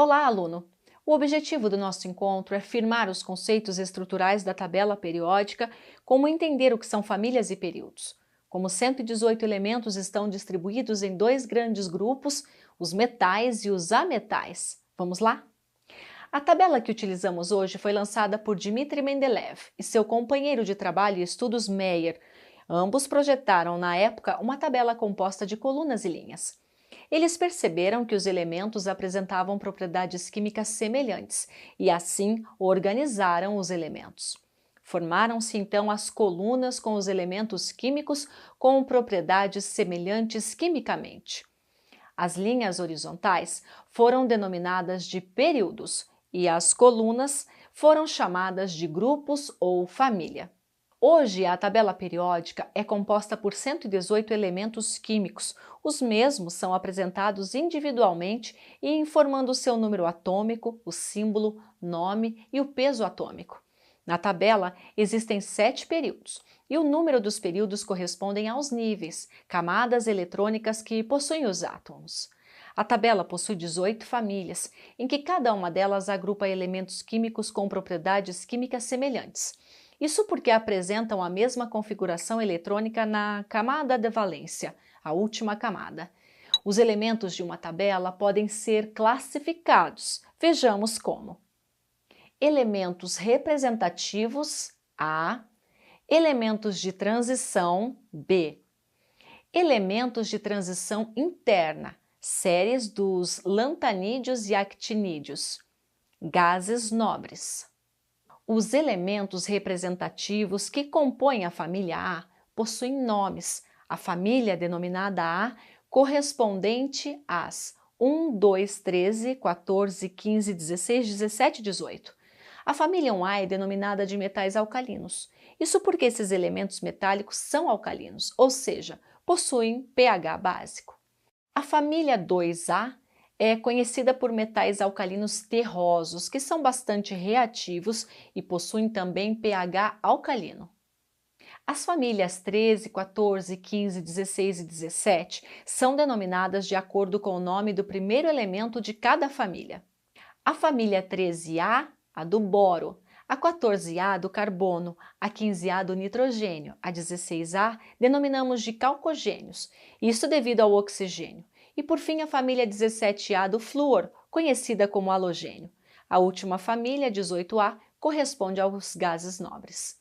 Olá, aluno! O objetivo do nosso encontro é firmar os conceitos estruturais da tabela periódica, como entender o que são famílias e períodos. Como 118 elementos estão distribuídos em dois grandes grupos, os metais e os ametais. Vamos lá? A tabela que utilizamos hoje foi lançada por Dmitry Mendeleev e seu companheiro de trabalho e estudos Meyer. Ambos projetaram, na época, uma tabela composta de colunas e linhas. Eles perceberam que os elementos apresentavam propriedades químicas semelhantes e, assim, organizaram os elementos. Formaram-se então as colunas com os elementos químicos com propriedades semelhantes quimicamente. As linhas horizontais foram denominadas de períodos e as colunas foram chamadas de grupos ou família. Hoje, a tabela periódica é composta por 118 elementos químicos. Os mesmos são apresentados individualmente e informando seu número atômico, o símbolo, nome e o peso atômico. Na tabela, existem 7 períodos, e o número dos períodos correspondem aos níveis, camadas eletrônicas que possuem os átomos. A tabela possui 18 famílias, em que cada uma delas agrupa elementos químicos com propriedades químicas semelhantes. Isso porque apresentam a mesma configuração eletrônica na camada de valência, a última camada. Os elementos de uma tabela podem ser classificados. Vejamos como: elementos representativos, A; elementos de transição, B; elementos de transição interna, séries dos lantanídeos e actinídeos, gases nobres. Os elementos representativos que compõem a família A possuem nomes. A família denominada A correspondente às 1, 2, 13, 14, 15, 16, 17 e 18. A família 1A é denominada de metais alcalinos. Isso porque esses elementos metálicos são alcalinos, ou seja, possuem pH básico. A família 2A é conhecida por metais alcalinos terrosos, que são bastante reativos e possuem também pH alcalino. As famílias 13, 14, 15, 16 e 17 são denominadas de acordo com o nome do primeiro elemento de cada família. A família 13A, a do boro; a 14A, do carbono; a 15A, do nitrogênio; a 16A, denominamos de calcogênios, isso devido ao oxigênio. E por fim a família 17A, do flúor, conhecida como halogênio. A última família, 18A, corresponde aos gases nobres.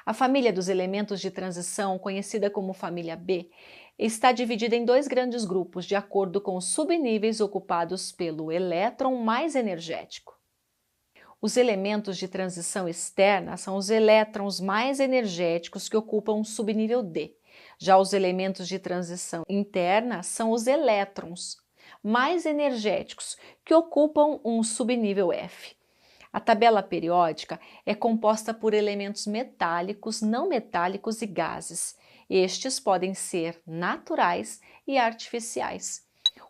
A família dos elementos de transição, conhecida como família B, está dividida em dois grandes grupos, de acordo com os subníveis ocupados pelo elétron mais energético. Os elementos de transição externa são os elétrons mais energéticos que ocupam o subnível D. Já os elementos de transição interna são os elétrons mais energéticos que ocupam um subnível F. A tabela periódica é composta por elementos metálicos, não metálicos e gases. Estes podem ser naturais e artificiais.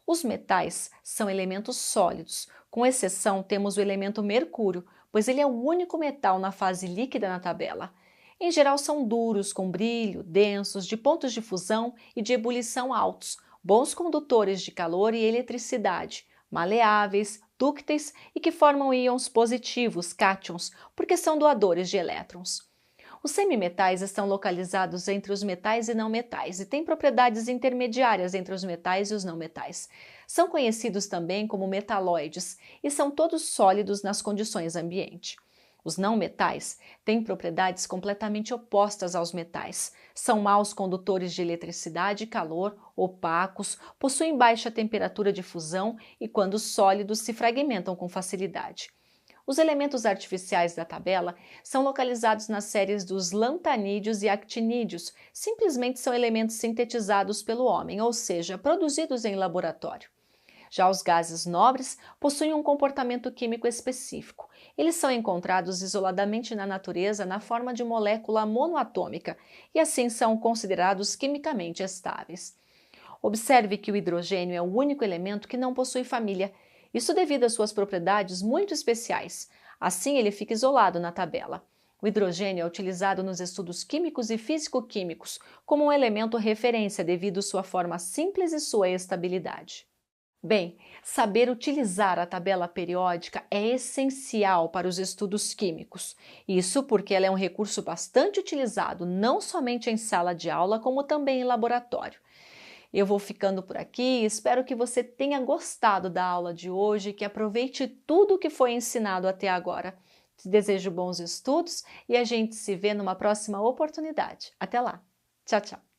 Os metais são elementos sólidos, com exceção temos o elemento mercúrio, pois ele é o único metal na fase líquida na tabela. Em geral são duros, com brilho, densos, de pontos de fusão e de ebulição altos, bons condutores de calor e eletricidade, maleáveis, dúcteis e que formam íons positivos, cátions, porque são doadores de elétrons. Os semimetais estão localizados entre os metais e não metais e têm propriedades intermediárias entre os metais e os não metais. São conhecidos também como metalóides e são todos sólidos nas condições ambiente. Os não metais têm propriedades completamente opostas aos metais. São maus condutores de eletricidade e calor, opacos, possuem baixa temperatura de fusão e, quando sólidos, se fragmentam com facilidade. Os elementos artificiais da tabela são localizados nas séries dos lantanídeos e actinídeos. Simplesmente são elementos sintetizados pelo homem, ou seja, produzidos em laboratório. Já os gases nobres possuem um comportamento químico específico. Eles são encontrados isoladamente na natureza na forma de molécula monoatômica e assim são considerados quimicamente estáveis. Observe que o hidrogênio é o único elemento que não possui família. Isso devido às suas propriedades muito especiais. Assim, ele fica isolado na tabela. O hidrogênio é utilizado nos estudos químicos e físico-químicos como um elemento referência devido à sua forma simples e sua estabilidade. Bem, saber utilizar a tabela periódica é essencial para os estudos químicos. Isso porque ela é um recurso bastante utilizado não somente em sala de aula, como também em laboratório. Eu vou ficando por aqui, espero que você tenha gostado da aula de hoje, que aproveite tudo o que foi ensinado até agora. Te desejo bons estudos e a gente se vê numa próxima oportunidade. Até lá! Tchau, tchau!